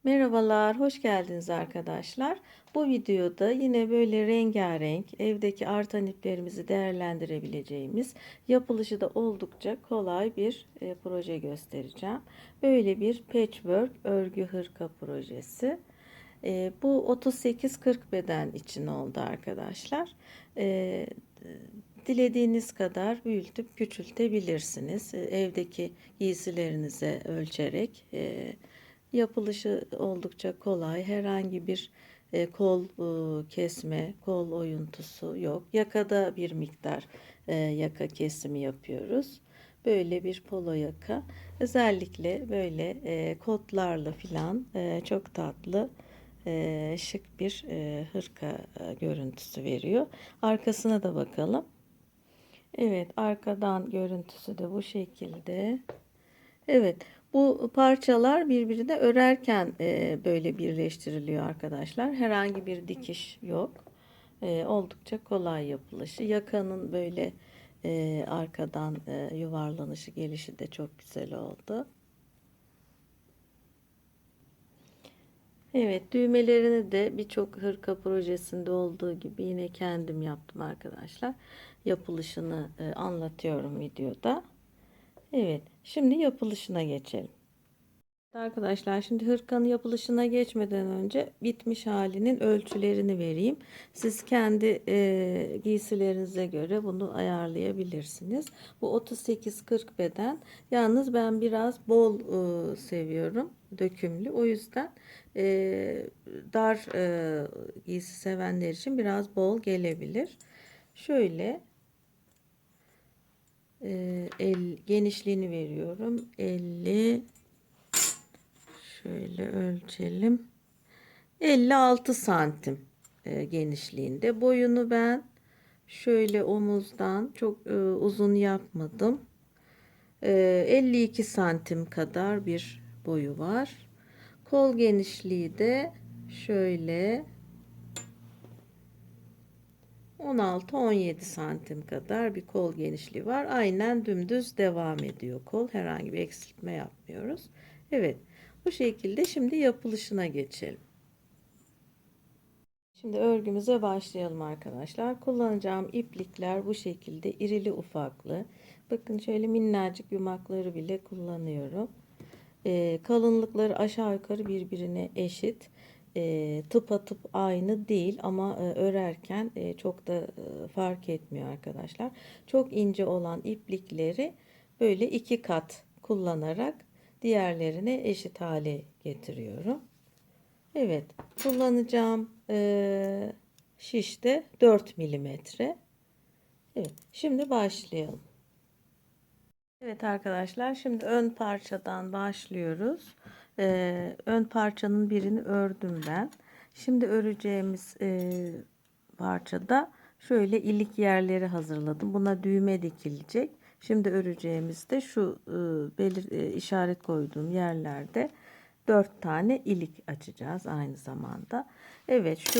Merhabalar, hoş geldiniz arkadaşlar. Bu videoda yine böyle rengarenk evdeki artan iplerimizi değerlendirebileceğimiz yapılışı da oldukça kolay bir proje göstereceğim. Böyle bir patchwork örgü hırka projesi. Bu 38-40 beden için oldu arkadaşlar. E, Dilediğiniz kadar büyütüp küçültebilirsiniz. Evdeki giysilerinize ölçerek. Yapılışı oldukça kolay. Herhangi bir kol kesme, kol oyuntusu yok. Yakada bir miktar yaka kesimi yapıyoruz. Böyle bir polo yaka. Özellikle böyle kotlarla filan çok tatlı, şık bir hırka görüntüsü veriyor. Arkasına da bakalım. Evet, arkadan görüntüsü de bu şekilde. Evet, bu parçalar birbirine örerken böyle birleştiriliyor arkadaşlar. Herhangi bir dikiş yok. Oldukça kolay yapılışı. Yakanın böyle arkadan yuvarlanışı, gelişi de çok güzel oldu. Evet, düğmelerini de birçok hırka projesinde olduğu gibi yine kendim yaptım arkadaşlar. Yapılışını anlatıyorum videoda. Evet, şimdi yapılışına geçelim. Arkadaşlar şimdi hırkanın yapılışına geçmeden önce bitmiş halinin ölçülerini vereyim. Siz kendi giysilerinize göre bunu ayarlayabilirsiniz. Bu 38-40 beden. Yalnız ben biraz bol seviyorum. Dökümlü. O yüzden dar giysi sevenler için biraz bol gelebilir. Şöyle el genişliğini veriyorum. 50. Şöyle ölçelim. 56 santim genişliğinde. Boyunu ben şöyle omuzdan çok uzun yapmadım. 52 santim kadar bir boyu var. Kol genişliği de şöyle 16-17 santim kadar bir kol genişliği var. Aynen dümdüz devam ediyor kol. Herhangi bir eksiltme yapmıyoruz. Evet. Bu şekilde şimdi yapılışına geçelim. Şimdi örgümüze başlayalım arkadaşlar. Kullanacağım iplikler bu şekilde irili ufaklı. Bakın şöyle minnacık yumakları bile kullanıyorum. Kalınlıkları aşağı yukarı birbirine eşit. Tıpatıp aynı değil ama örerken çok da fark etmiyor arkadaşlar. Çok ince olan iplikleri böyle iki kat kullanarak diğerlerine eşit hale getiriyorum. Evet, kullanacağım şiş de 4 milimetre. Evet, şimdi başlayalım. Evet arkadaşlar, şimdi ön parçadan başlıyoruz. Ön parçanın birini ördüm ben. Şimdi öreceğimiz parçada şöyle ilik yerleri hazırladım. Buna düğme dikilecek. Şimdi öreceğimizde şu işaret koyduğum yerlerde 4 tane ilik açacağız aynı zamanda. Evet, şu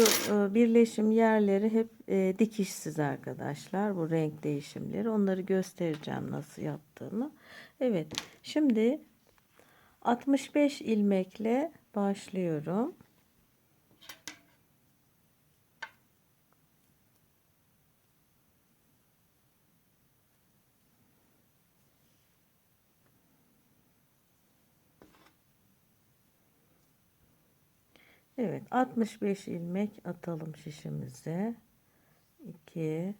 birleşim yerleri hep dikişsiz arkadaşlar. Bu renk değişimleri. Onları göstereceğim nasıl yaptığımı. Evet, şimdi 65 ilmekle başlıyorum. Evet, 65 ilmek atalım şişimize. 2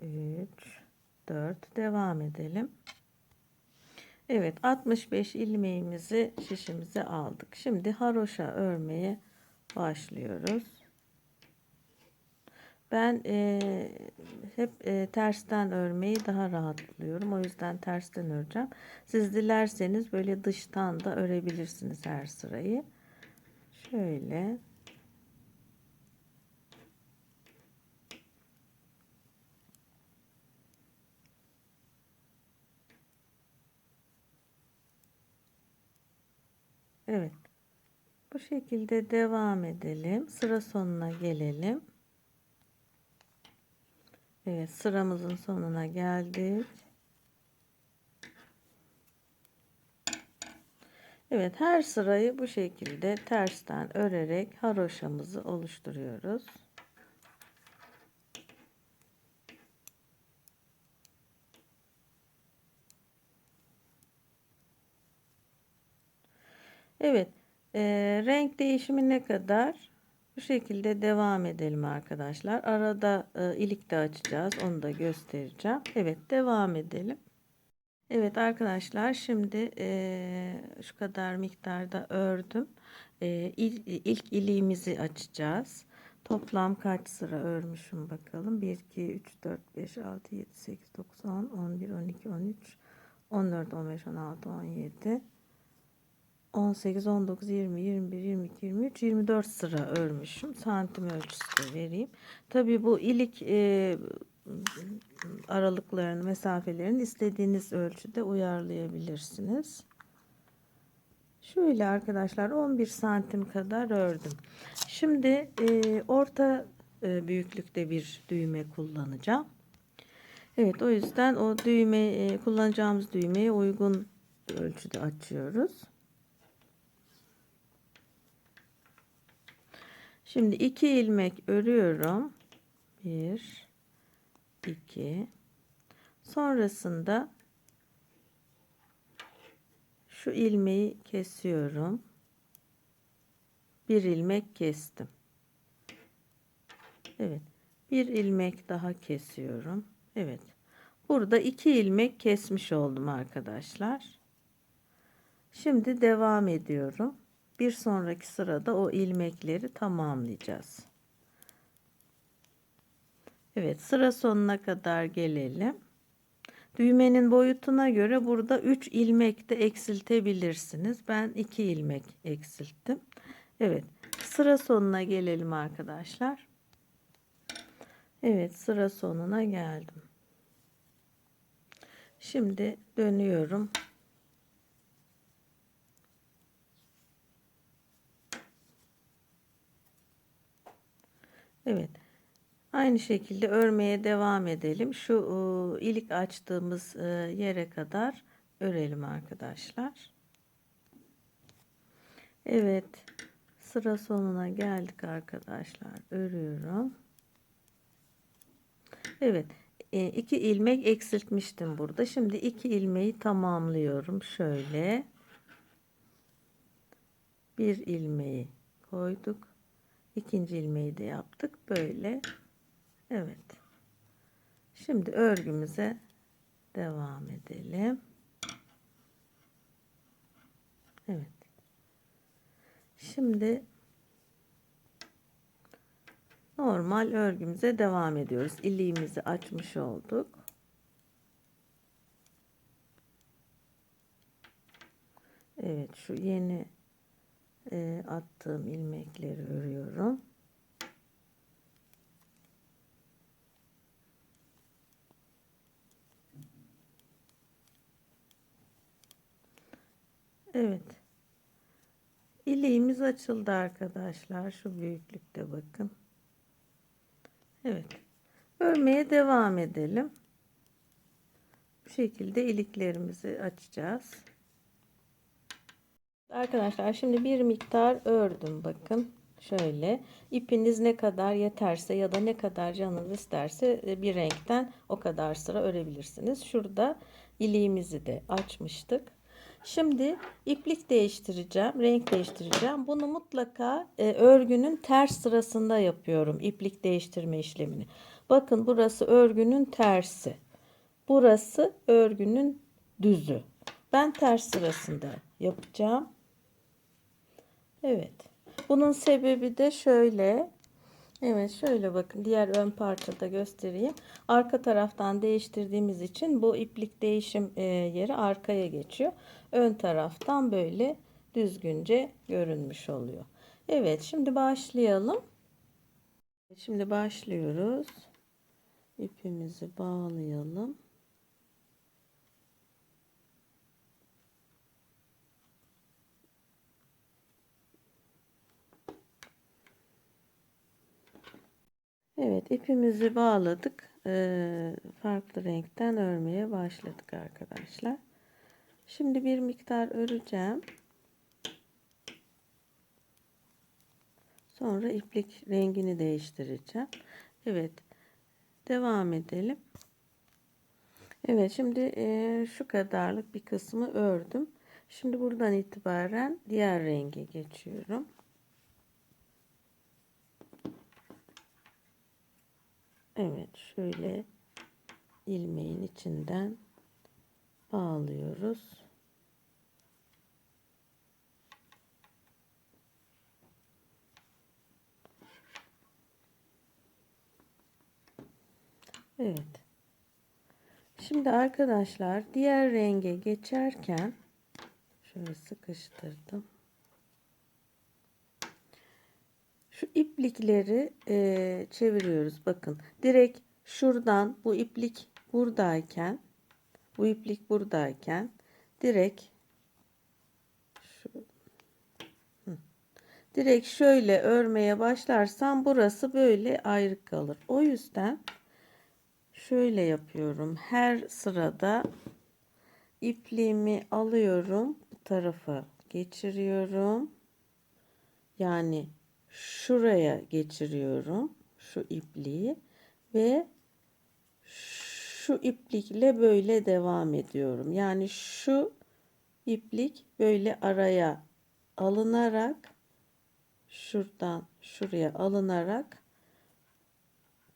3 4 devam edelim. Evet, 65 ilmeğimizi şişimize aldık. Şimdi haroşa örmeye başlıyoruz. Ben hep tersten örmeyi daha rahat buluyorum. O yüzden tersten öreceğim. Siz dilerseniz böyle dıştan da örebilirsiniz her sırayı. Şöyle. Evet. Bu şekilde devam edelim. Sıra sonuna gelelim. Evet, sıramızın sonuna geldik. Evet, her sırayı bu şekilde tersten örerek haroşamızı oluşturuyoruz. Evet, renk değişimine kadar bu şekilde devam edelim arkadaşlar. Arada ilik de açacağız, onu da göstereceğim. Evet, devam edelim. Evet arkadaşlar, şimdi şu kadar miktarda ördüm. İlk iliğimizi açacağız. Toplam kaç sıra örmüşüm bakalım. 1, 2, 3, 4, 5, 6, 7, 8, 9, 10, 11, 12, 13, 14, 15, 16, 17, 18, 19, 20, 21, 22, 23, 24 sıra örmüşüm. Santim ölçüsü de vereyim. Tabii bu ilik aralıklarını, mesafelerini istediğiniz ölçüde uyarlayabilirsiniz. Şöyle arkadaşlar 11 santim kadar ördüm. Şimdi orta büyüklükte bir düğme kullanacağım. Evet, o yüzden o düğme kullanacağımız düğmeye uygun ölçüde açıyoruz. Şimdi 2 ilmek örüyorum. 1 2. Sonrasında şu ilmeği kesiyorum. Bir ilmek kestim. Evet. Bir ilmek daha kesiyorum. Evet. Burada 2 ilmek kesmiş oldum arkadaşlar. Şimdi devam ediyorum. Bir sonraki sırada o ilmekleri tamamlayacağız. Evet, sıra sonuna kadar gelelim. Düğmenin boyutuna göre burada 3 ilmek de eksiltebilirsiniz. Ben 2 ilmek eksilttim. Evet, sıra sonuna gelelim arkadaşlar. Evet, sıra sonuna geldim. Şimdi dönüyorum. Evet. Aynı şekilde örmeye devam edelim. Şu ilik açtığımız yere kadar örelim arkadaşlar. Evet. Sıra sonuna geldik arkadaşlar. Örüyorum. Evet. 2 ilmek eksiltmiştim burada. Şimdi 2 ilmeği tamamlıyorum. Şöyle. Bir ilmeği koyduk. İkinci ilmeği de yaptık. Böyle. Evet. Şimdi örgümüze devam edelim. Evet. Şimdi normal örgümüze devam ediyoruz. İliğimizi açmış olduk. Evet, şu yeni attığım ilmekleri örüyorum. Evet. İliğimiz açıldı arkadaşlar. Şu büyüklükte bakın. Evet. Örmeye devam edelim. Bu şekilde iliklerimizi açacağız. Arkadaşlar şimdi bir miktar ördüm bakın. Şöyle ipiniz ne kadar yeterse ya da ne kadar canınız isterse bir renkten o kadar sıra örebilirsiniz. Şurada iliğimizi de açmıştık. Şimdi iplik değiştireceğim, renk değiştireceğim. Bunu mutlaka örgünün ters sırasında yapıyorum, iplik değiştirme işlemini. Bakın burası örgünün tersi. Burası örgünün düzü. Ben ters sırasında yapacağım. Evet. Bunun sebebi de şöyle. Evet, şöyle bakın, diğer ön parçada göstereyim. Arka taraftan değiştirdiğimiz için bu iplik değişim yeri arkaya geçiyor. Ön taraftan böyle düzgünce görünmüş oluyor. Evet, şimdi başlayalım. Şimdi başlıyoruz. İpimizi bağlayalım. Evet, ipimizi bağladık. Farklı renkten örmeye başladık arkadaşlar. Şimdi bir miktar öreceğim. Sonra iplik rengini değiştireceğim. Evet. Devam edelim. Evet, şimdi şu kadarlık bir kısmı ördüm. Şimdi buradan itibaren diğer renge geçiyorum. Evet, şöyle ilmeğin içinden bağlıyoruz. Evet. Şimdi arkadaşlar diğer renge geçerken şöyle sıkıştırdım. Şu iplikleri çeviriyoruz. Bakın direkt şuradan bu iplik buradayken direkt şu, direkt şöyle örmeye başlarsam burası böyle ayrı kalır. O yüzden şöyle yapıyorum. Her sırada ipliğimi alıyorum. Bu tarafa geçiriyorum. Yani şuraya geçiriyorum. Şu ipliği ve şu iplikle böyle devam ediyorum. Yani şu iplik böyle araya alınarak şuradan şuraya alınarak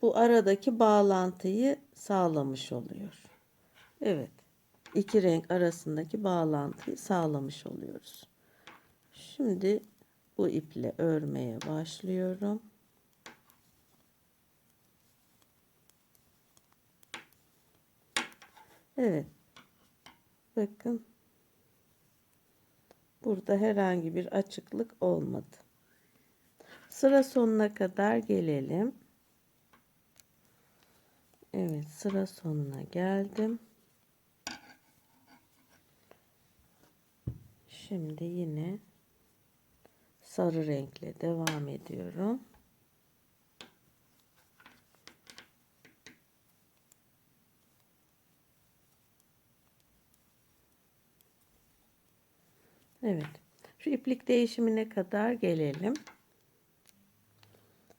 bu aradaki bağlantıyı sağlamış oluyor. Evet. İki renk arasındaki bağlantıyı sağlamış oluyoruz. Şimdi bu iple örmeye başlıyorum. Evet. Bakın. Burada herhangi bir açıklık olmadı. Sıra sonuna kadar gelelim. Evet, sıra sonuna geldim. Şimdi yine sarı renkle devam ediyorum. Evet. Şu iplik değişimine kadar gelelim.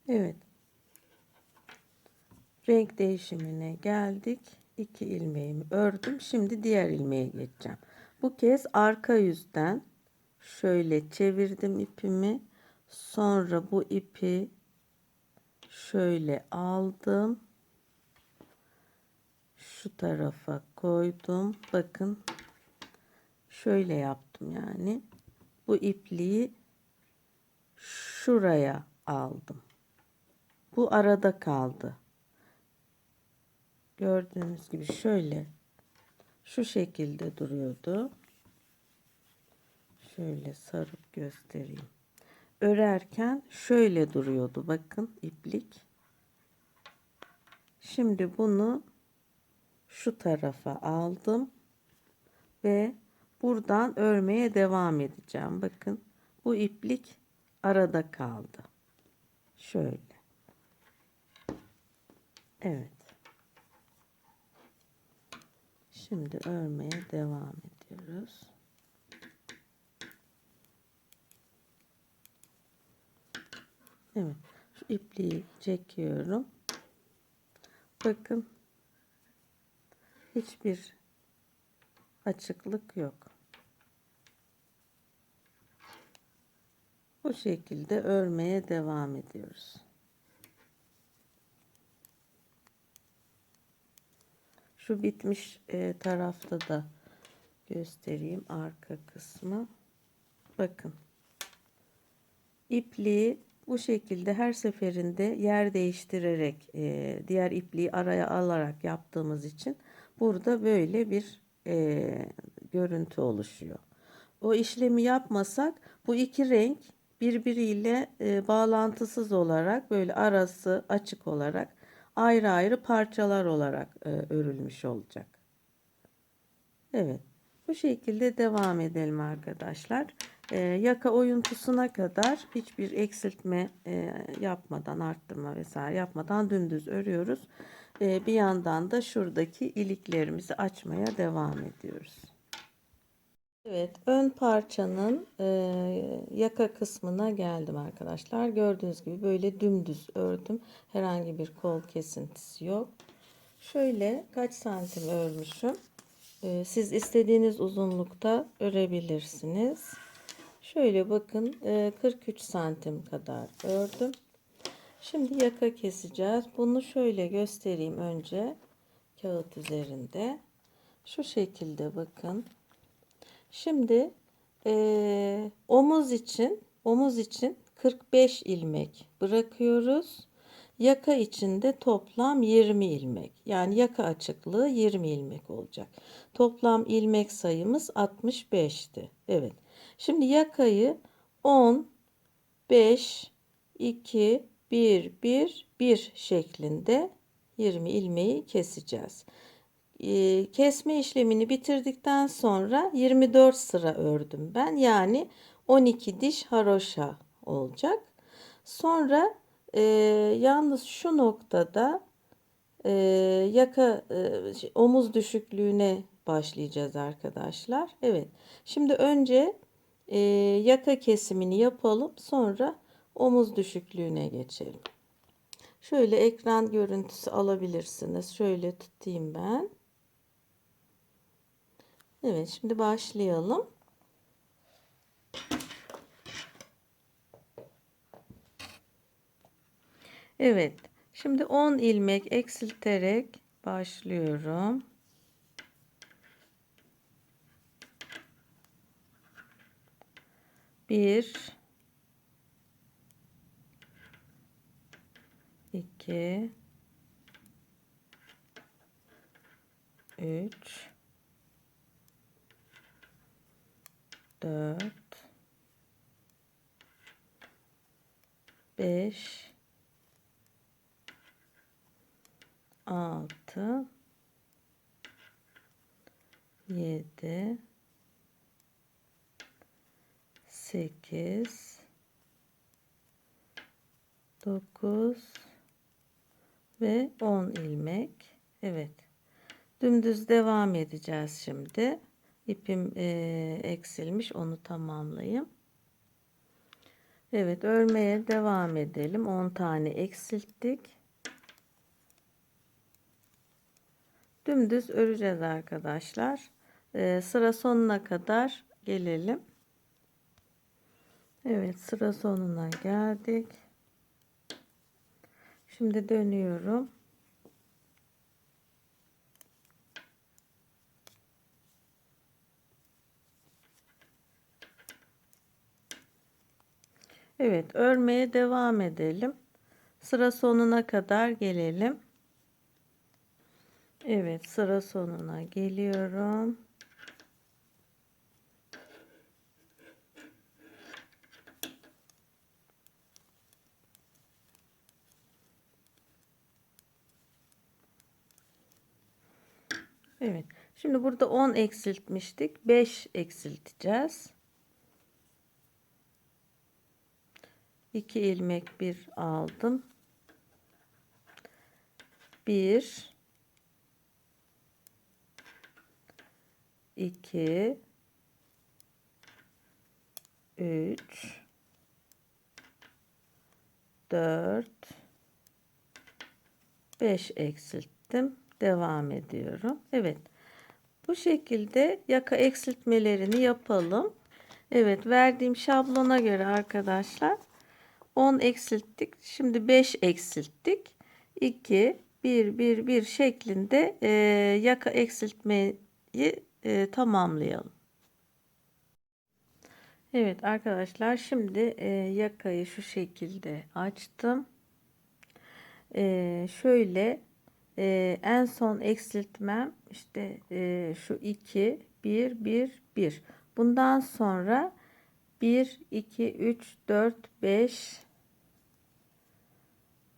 Evet. Renk değişimine geldik. 2 ilmeğimi ördüm. Şimdi diğer ilmeğe geçeceğim. Bu kez arka yüzden şöyle çevirdim ipimi. Sonra bu ipi şöyle aldım. Şu tarafa koydum. Bakın. Şöyle yaptım yani. Bu ipliği şuraya aldım. Bu arada kaldı. Gördüğünüz gibi şöyle şu şekilde duruyordu. Şöyle sarıp göstereyim. Örerken şöyle duruyordu. Bakın iplik. Şimdi bunu şu tarafa aldım ve buradan örmeye devam edeceğim. Bakın bu iplik arada kaldı. Şöyle. Evet. Şimdi örmeye devam ediyoruz. Evet. Şu ipliği çekiyorum. Bakın. Hiçbir açıklık yok. Bu şekilde örmeye devam ediyoruz. Şu bitmiş tarafta da göstereyim arka kısmı. Bakın. İpliği bu şekilde her seferinde yer değiştirerek diğer ipliği araya alarak yaptığımız için burada böyle bir görüntü oluşuyor. O işlemi yapmasak bu iki renk birbiriyle bağlantısız olarak böyle arası açık olarak ayrı ayrı parçalar olarak örülmüş olacak. Evet. Bu şekilde devam edelim arkadaşlar. Yaka oyuntusuna kadar hiçbir eksiltme yapmadan, arttırma vesaire yapmadan dümdüz örüyoruz. Bir yandan da şuradaki iliklerimizi açmaya devam ediyoruz. Evet, ön parçanın yaka kısmına geldim arkadaşlar. Gördüğünüz gibi böyle dümdüz ördüm. Herhangi bir kol kesintisi yok. Şöyle kaç santim örmüşüm? Siz istediğiniz uzunlukta örebilirsiniz. Şöyle bakın 43 santim kadar ördüm. Şimdi yaka keseceğiz. Bunu şöyle göstereyim önce kağıt üzerinde. Şu şekilde bakın. Şimdi omuz için 45 ilmek bırakıyoruz. Yaka için de toplam 20 ilmek. Yani yaka açıklığı 20 ilmek olacak. Toplam ilmek sayımız 65'ti. Evet. Şimdi yakayı 10, 5, 2, 1, 1, 1 şeklinde 20 ilmeği keseceğiz. Kesme işlemini bitirdikten sonra 24 sıra ördüm ben. Yani 12 diş haroşa olacak. Sonra yalnız şu noktada omuz düşüklüğüne başlayacağız arkadaşlar. Evet. Şimdi önce yaka kesimini yapalım. Sonra omuz düşüklüğüne geçelim. Şöyle ekran görüntüsü alabilirsiniz. Şöyle tutayım ben. Evet, şimdi başlayalım. Evet. Şimdi 10 ilmek eksilterek başlıyorum. Bir, iki, üç, dört, beş, altı, yedi, sekiz, dokuz ve 10 ilmek. Evet. Dümdüz devam edeceğiz şimdi. İpim eksilmiş, onu tamamlayayım. Evet, örmeye devam edelim. 10 tane eksilttik. Dümdüz öreceğiz arkadaşlar. Sıra sonuna kadar gelelim. Evet, sıra sonuna geldik. Şimdi dönüyorum. Evet, örmeye devam edelim. Sıra sonuna kadar gelelim. Evet, sıra sonuna geliyorum. Evet. Şimdi burada 10 eksiltmiştik. 5 eksilteceğiz. 2 ilmek bir aldım. 1, 2, 3, 4, 5 eksilttim. Devam ediyorum. Evet. Bu şekilde yaka eksiltmelerini yapalım. Evet, verdiğim şablona göre arkadaşlar 10 eksilttik. Şimdi 5 eksilttik. 2, 1, 1, 1 şeklinde yaka eksiltmeyi tamamlayalım. Evet arkadaşlar, şimdi yakayı şu şekilde açtım. Şöyle en son eksiltmem işte şu 2, 1, 1, 1. Bundan sonra 1, 2, 3, 4, 5,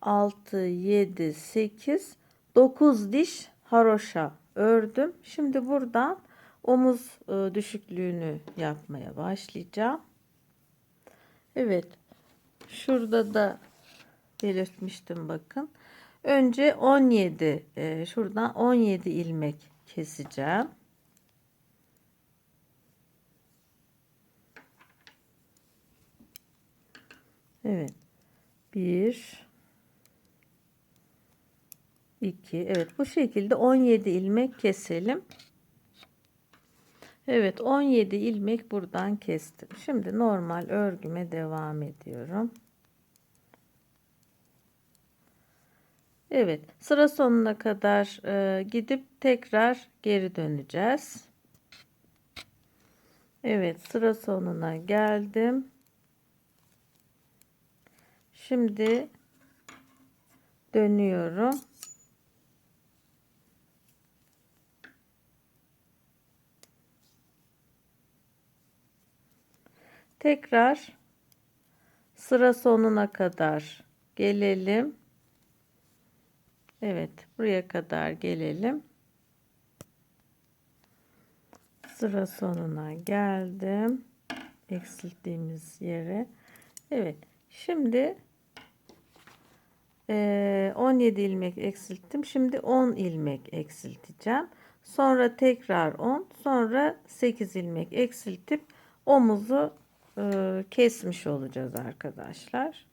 6, 7, 8, 9 diş haroşa ördüm. Şimdi buradan omuz düşüklüğünü yapmaya başlayacağım. Evet, şurada da belirtmiştim bakın. Önce 17 şuradan 17 ilmek keseceğim. Evet. 1 2. Evet, bu şekilde 17 ilmek keselim. Evet, 17 ilmek buradan kestim. Şimdi normal örgüme devam ediyorum. Evet, sıra sonuna kadar gidip tekrar geri döneceğiz. Evet, sıra sonuna geldim. Şimdi dönüyorum. Tekrar sıra sonuna kadar gelelim. Evet, buraya kadar gelelim. Sıra sonuna geldim. Eksilttiğimiz yere. Evet, şimdi 17 ilmek eksilttim. Şimdi 10 ilmek eksilteceğim. Sonra tekrar 10, sonra 8 ilmek eksiltip omuzu kesmiş olacağız arkadaşlar.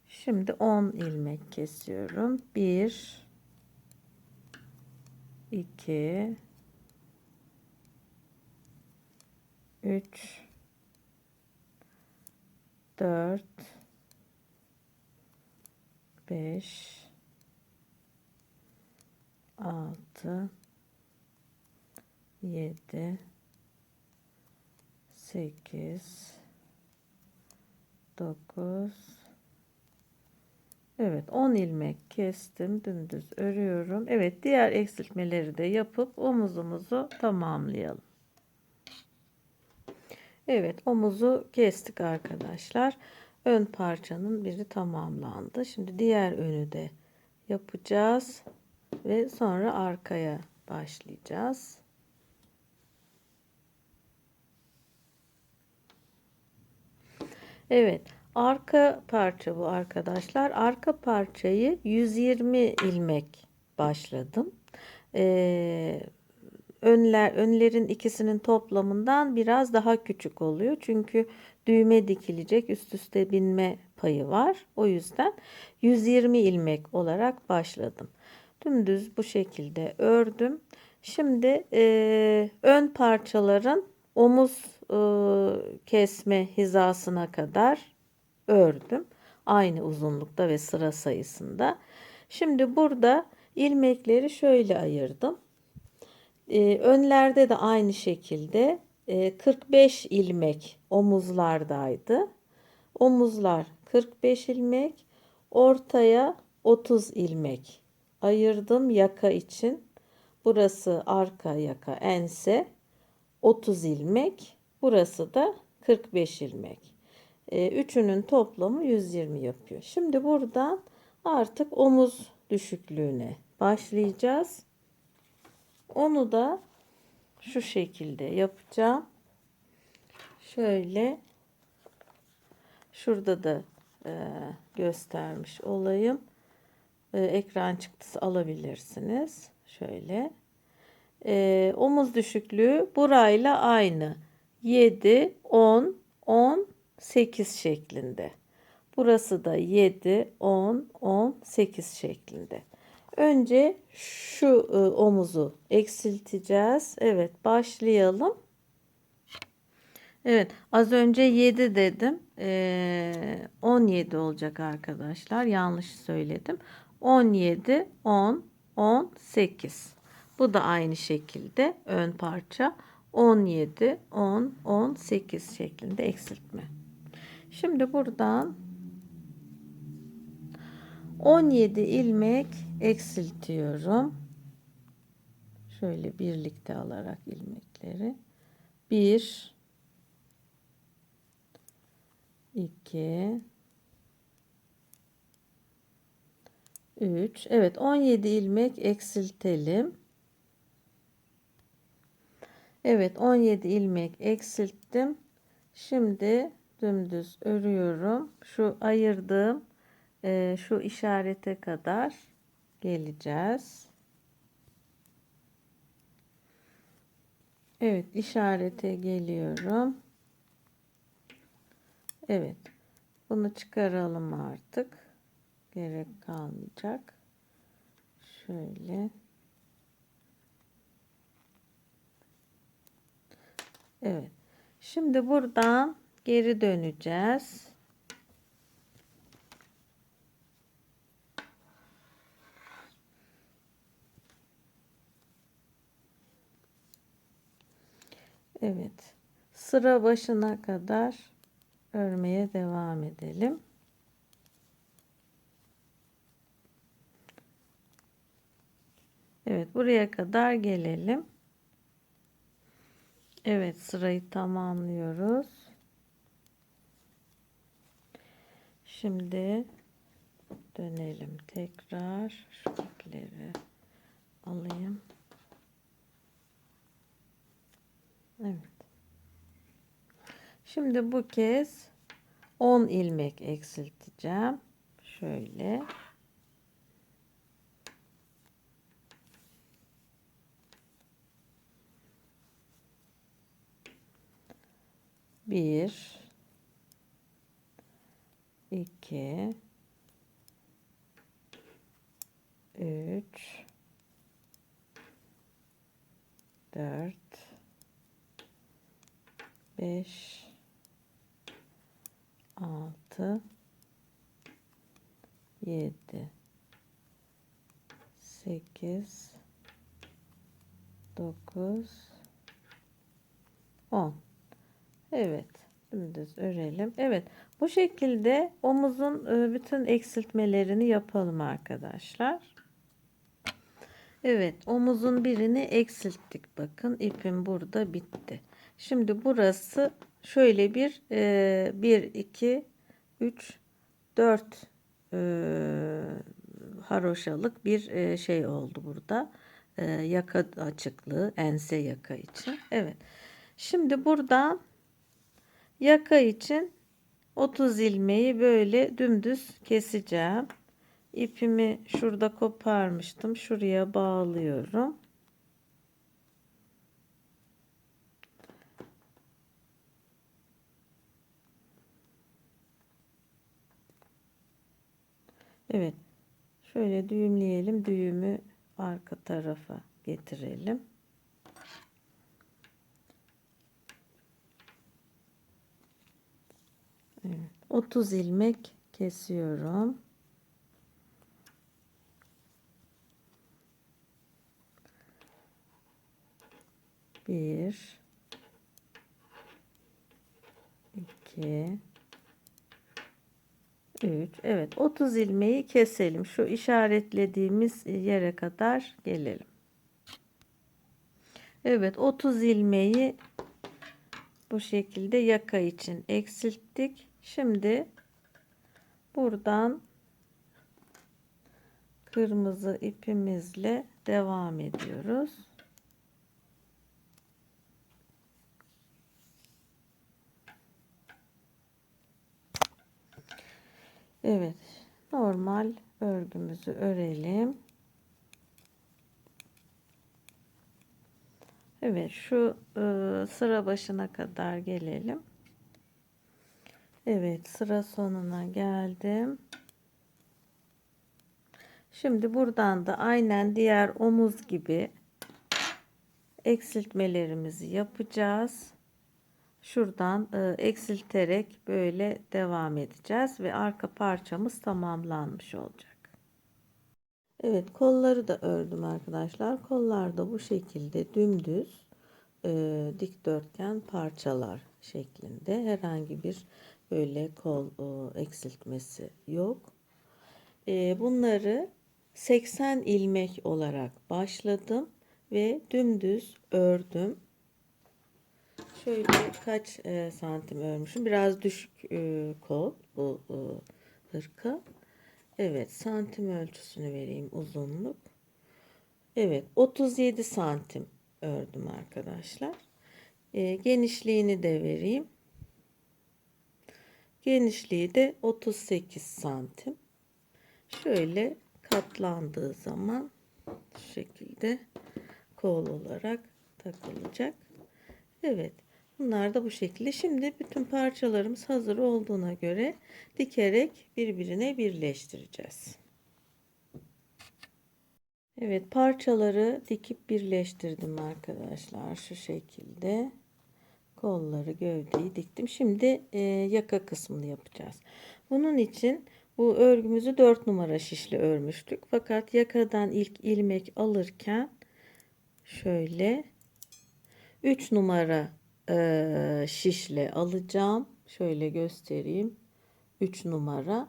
Şimdi 10 ilmek kesiyorum. 1 2 3 4 5 6 7 8 9. Evet, 10 ilmek kestim, dümdüz örüyorum. Evet, diğer eksiltmeleri de yapıp omuzumuzu tamamlayalım. Evet, omuzu kestik arkadaşlar. Ön parçanın biri tamamlandı. Şimdi diğer önü de yapacağız ve sonra arkaya başlayacağız. Evet, arka parça bu arkadaşlar. Arka parçayı 120 ilmek başladım. Önlerin ikisinin toplamından biraz daha küçük oluyor. Çünkü düğme dikilecek, üst üste binme payı var. O yüzden 120 ilmek olarak başladım. Dümdüz bu şekilde ördüm. Şimdi ön parçaların omuz kesme hizasına kadar ördüm. Aynı uzunlukta ve sıra sayısında. Şimdi burada ilmekleri şöyle ayırdım. Önlerde de aynı şekilde 45 ilmek omuzlardaydı. Omuzlar 45 ilmek, ortaya 30 ilmek ayırdım yaka için. Burası arka yaka, ense 30 ilmek. Burası da 45 ilmek. Üçünün toplamı 120 yapıyor. Şimdi buradan artık omuz düşüklüğüne başlayacağız. Onu da şu şekilde yapacağım. Şöyle şurada da göstermiş olayım. Ekran çıktısı alabilirsiniz. Şöyle. Omuz düşüklüğü burayla aynı. 7, 10, 10, 8 şeklinde. Burası da 7, 10, 10, 8 şeklinde. Önce şu omuzu eksilteceğiz. Evet, başlayalım. Evet, az önce 7 dedim. 17 olacak arkadaşlar. Yanlış söyledim. 17, 10, 10, 8. Bu da aynı şekilde ön parça. 17, 10, 10, 8 şeklinde eksiltme. Şimdi buradan 17 ilmek eksiltiyorum. Şöyle birlikte alarak ilmekleri. 1 2 3. Evet, 17 ilmek eksiltelim. Evet, 17 ilmek eksilttim. Şimdi dümdüz örüyorum. Şu ayırdığım şu işarete kadar geleceğiz. Evet, işarete geliyorum. Evet. Bunu çıkaralım artık. Gerek kalmayacak. Şöyle. Evet. Şimdi buradan geri döneceğiz. Evet. Sıra başına kadar örmeye devam edelim. Evet, buraya kadar gelelim. Evet, sırayı tamamlıyoruz. Şimdi dönelim tekrar. Şu ipleri alayım. Evet. Şimdi bu kez 10 ilmek eksilteceğim. Şöyle. Bir, iki, üç, dört, beş, altı, yedi, sekiz, dokuz, 10. Evet. Dümdüz örelim. Evet. Bu şekilde omuzun bütün eksiltmelerini yapalım arkadaşlar. Evet. Omuzun birini eksilttik. Bakın ipim burada bitti. Şimdi burası şöyle bir 1, 2, 3, 4 haroşalık bir şey oldu burada. Yaka açıklığı, ense yaka için. Evet. Şimdi buradan yaka için 30 ilmeği böyle dümdüz keseceğim. İpimi şurada koparmıştım. Şuraya bağlıyorum. Evet. Şöyle düğümleyelim. Düğümü arka tarafa getirelim. Evet. 30 ilmek kesiyorum. Bir, iki, üç. Evet, 30 ilmeği keselim. Şu işaretlediğimiz yere kadar gelelim. Evet, 30 ilmeği bu şekilde yaka için eksilttik. Şimdi buradan kırmızı ipimizle devam ediyoruz. Evet, normal örgümüzü örelim. Evet, şu sıra başına kadar gelelim. Evet, sıra sonuna geldim. Şimdi buradan da aynen diğer omuz gibi eksiltmelerimizi yapacağız. Şuradan eksilterek böyle devam edeceğiz ve arka parçamız tamamlanmış olacak. Evet, kolları da ördüm arkadaşlar. Kollar da bu şekilde dümdüz dikdörtgen parçalar şeklinde. Herhangi bir böyle kol eksiltmesi yok. Bunları 80 ilmek olarak başladım ve dümdüz ördüm. Şöyle kaç santim örmüşüm? Biraz düşük kol bu hırka. Evet, santim ölçüsünü vereyim, uzunluk. Evet, 37 santim ördüm arkadaşlar. Genişliğini de vereyim. Genişliği de 38 santim. Şöyle katlandığı zaman şu şekilde kol olarak takılacak. Evet. Bunlar da bu şekilde. Şimdi bütün parçalarımız hazır olduğuna göre dikerek birbirine birleştireceğiz. Evet, parçaları dikip birleştirdim arkadaşlar. Şu şekilde kolları, gövdeyi diktim. Şimdi yaka kısmını yapacağız. Bunun için bu örgümüzü 4 numara şişle örmüştük. Fakat yakadan ilk ilmek alırken şöyle 3 numara şişle alacağım. Şöyle göstereyim. 3 numara.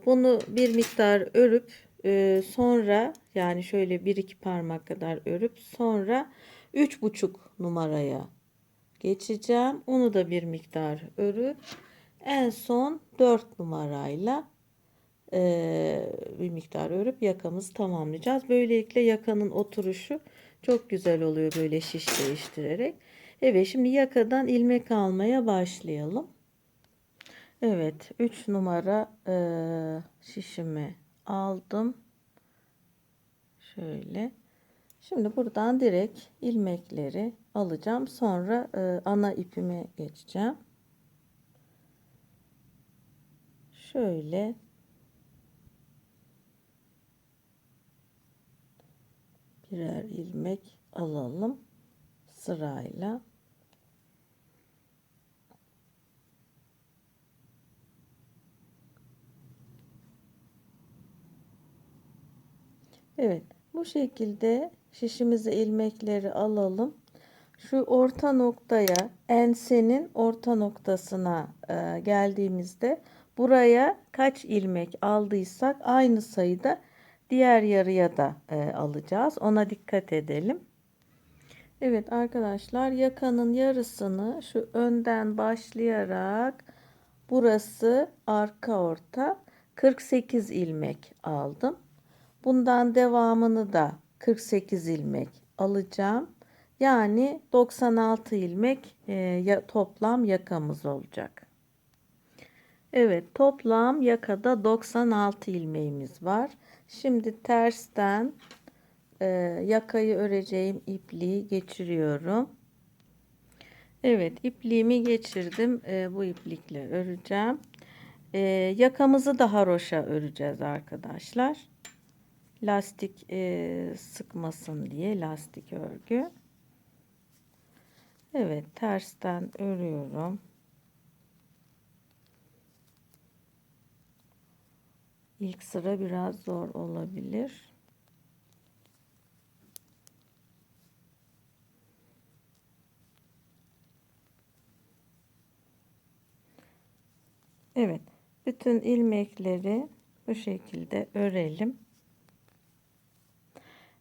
Bunu bir miktar örüp sonra yani şöyle bir iki parmak kadar örüp sonra 3,5 numaraya geçeceğim. Onu da bir miktar örüp en son 4 numarayla bir miktar örüp yakamızı tamamlayacağız. Böylelikle yakanın oturuşu çok güzel oluyor böyle şiş değiştirerek. Evet, şimdi yakadan ilmek almaya başlayalım. Evet, 3 numara şişimi aldım. Şöyle. Şimdi buradan direkt ilmekleri alacağım. Sonra ana ipime geçeceğim. Şöyle birer ilmek alalım sırayla. Evet, bu şekilde şişimize ilmekleri alalım. Şu orta noktaya, ensenin orta noktasına geldiğimizde buraya kaç ilmek aldıysak aynı sayıda diğer yarıya da alacağız. Ona dikkat edelim. Evet arkadaşlar, yakanın yarısını şu önden başlayarak burası arka orta 48 ilmek aldım. Bundan devamını da 48 ilmek alacağım. Yani 96 ilmek toplam yakamız olacak. Evet, toplam yakada 96 ilmeğimiz var. Şimdi tersten yakayı öreceğim ipliği geçiriyorum. Evet, ipliğimi geçirdim. Bu iplikle öreceğim. Yakamızı da haroşa öreceğiz arkadaşlar. Lastik sıkmasın diye lastik örgü. Evet, tersten örüyorum. İlk sıra biraz zor olabilir. Evet, bütün ilmekleri bu şekilde örelim.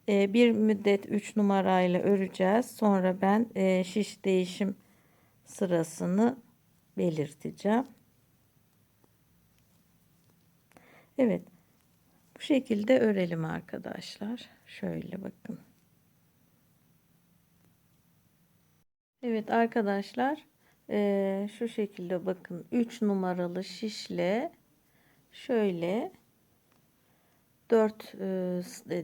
Bir müddet 3 numarayla öreceğiz. Sonra ben şiş değişim sırasını belirteceğim. Evet, bu şekilde örelim arkadaşlar. Şöyle bakın. Evet arkadaşlar, şu şekilde bakın 3 numaralı şişle şöyle 4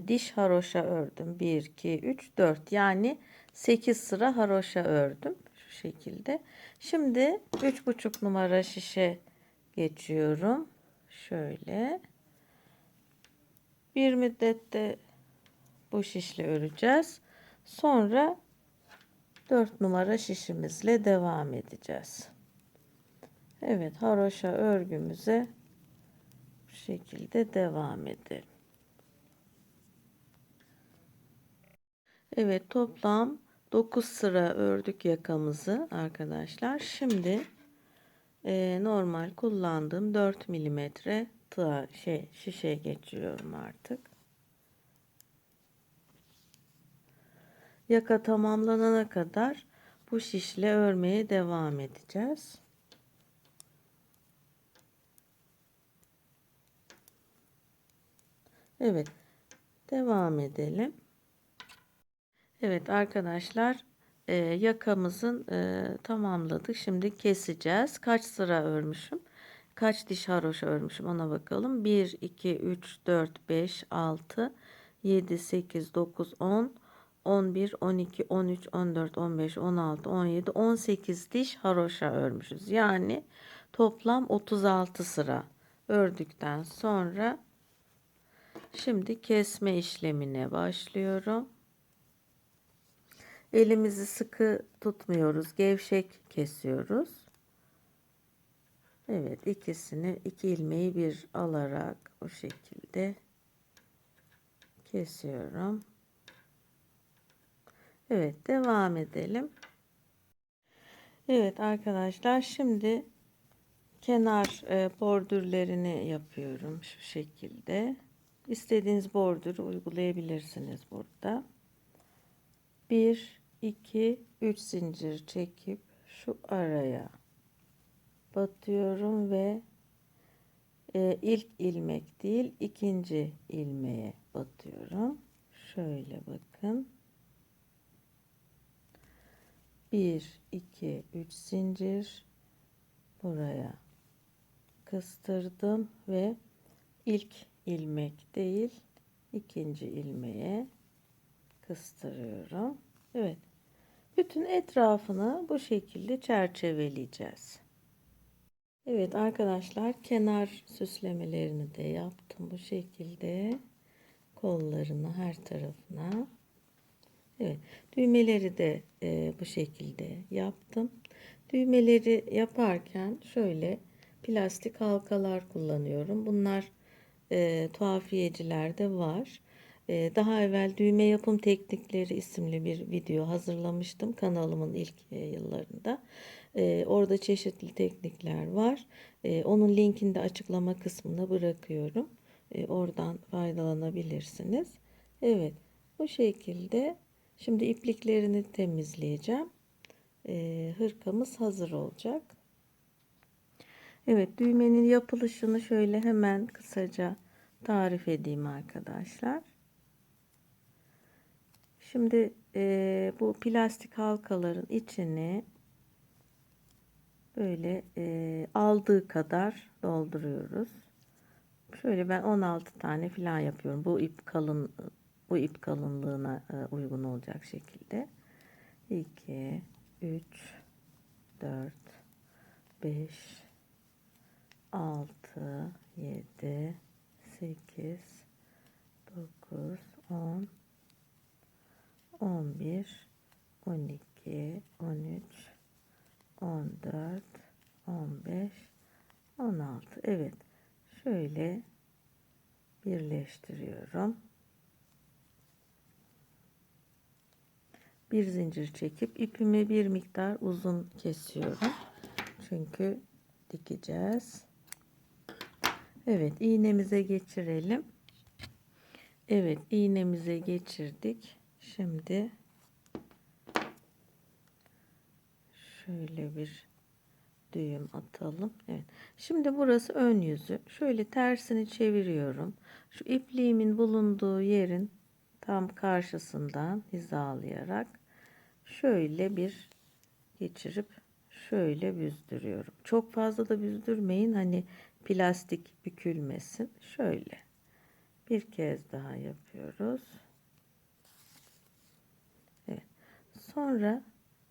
diş haroşa ördüm. 1 2 3 4, yani 8 sıra haroşa ördüm şu şekilde. Şimdi 3,5 numara şişe geçiyorum. Şöyle bir müddette bu şişle öreceğiz. Sonra 4 numara şişimizle devam edeceğiz. Evet, haroşa örgümüze bu şekilde devam edelim. Evet, toplam 9 sıra ördük yakamızı arkadaşlar. Şimdi normal kullandığım 4 milimetre şişe geçiyorum artık. Yaka tamamlanana kadar bu şişle örmeye devam edeceğiz. Evet, devam edelim. Evet arkadaşlar, yakamızın tamamladık. Şimdi keseceğiz. Kaç sıra örmüşüm? Kaç diş haroşa örmüşüm? Ona bakalım. 1, 2, 3, 4, 5, 6, 7, 8, 9, 10, 11, 12, 13, 14, 15, 16, 17, 18 diş haroşa örmüşüz. Yani toplam 36 sıra ördükten sonra şimdi kesme işlemine başlıyorum. Elimizi sıkı tutmuyoruz. Gevşek kesiyoruz. Evet, iki ilmeği bir alarak o şekilde kesiyorum. Evet, devam edelim. Evet arkadaşlar, şimdi kenar bordürlerini yapıyorum şu şekilde. İstediğiniz bordürü uygulayabilirsiniz burada. 1, 2, 3 zincir çekip şu araya batıyorum ve ilk ilmek değil, ikinci ilmeğe batıyorum. Şöyle bakın. 1, 2, 3 zincir buraya kıstırdım ve ilk ilmek değil, ikinci ilmeğe kıstırıyorum. Evet. Bütün etrafını bu şekilde çerçeveleyeceğiz. Evet arkadaşlar, kenar süslemelerini de yaptım bu şekilde. Kollarını her tarafına. Evet, düğmeleri de bu şekilde yaptım. Düğmeleri yaparken şöyle plastik halkalar kullanıyorum. Bunlar tuhafiyecilerde var. Daha evvel düğme yapım teknikleri isimli bir video hazırlamıştım kanalımın ilk yıllarında. Orada çeşitli teknikler var. Onun linkini de açıklama kısmına bırakıyorum. Oradan faydalanabilirsiniz. Evet, bu şekilde. Şimdi ipliklerini temizleyeceğim. Hırkamız hazır olacak. Evet, düğmenin yapılışını şöyle hemen kısaca tarif edeyim arkadaşlar. Şimdi bu plastik halkaların içini böyle aldığı kadar dolduruyoruz. Şöyle ben 16 tane falan yapıyorum. Bu ip kalınlığına uygun olacak şekilde. 2, 3, 4, 5, 6, 7, 8, 9, 10, 11, 12, 13, 14, 15, 16. Evet. Şöyle birleştiriyorum. Bir zincir çekip ipimi bir miktar uzun kesiyorum. Çünkü dikeceğiz. Evet, iğnemize geçirelim. Evet, iğnemize geçirdik. Şimdi şöyle bir düğüm atalım. Evet. Şimdi burası ön yüzü. Şöyle tersini çeviriyorum. Şu ipliğimin bulunduğu yerin tam karşısından hizalayarak şöyle bir geçirip şöyle büzdürüyorum. Çok fazla da büzdürmeyin. Hani plastik bükülmesin. Şöyle bir kez daha yapıyoruz. Evet. Sonra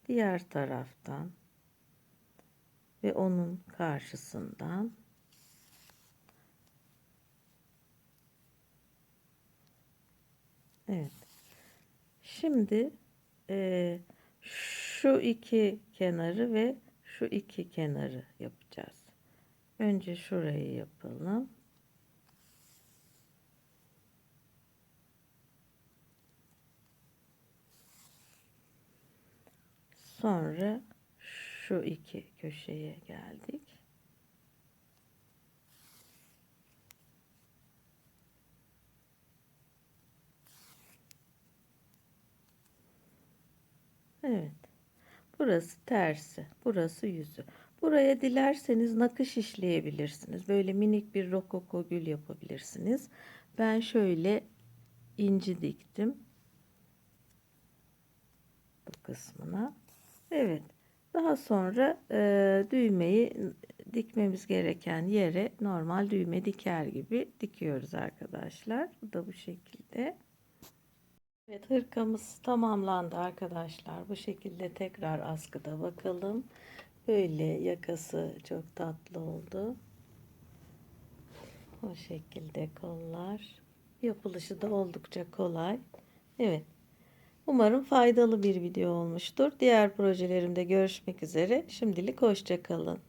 diğer taraftan ve onun karşısından evet. Şimdi şu iki kenarı ve şu iki kenarı yapacağız. Önce şurayı yapalım. Sonra şu iki köşeye geldik. Evet. Burası tersi, burası yüzü. Buraya dilerseniz nakış işleyebilirsiniz. Böyle minik bir rokoko gül yapabilirsiniz. Ben şöyle inci diktim bu kısmına. Evet. Daha sonra düğmeyi dikmemiz gereken yere normal düğme diker gibi dikiyoruz arkadaşlar. Bu da bu şekilde. Evet, hırkamız tamamlandı arkadaşlar. Bu şekilde tekrar askıda bakalım. Böyle yakası çok tatlı oldu. O şekilde kollar. Yapılışı da oldukça kolay. Evet. Umarım faydalı bir video olmuştur. Diğer projelerimde görüşmek üzere. Şimdilik hoşça kalın.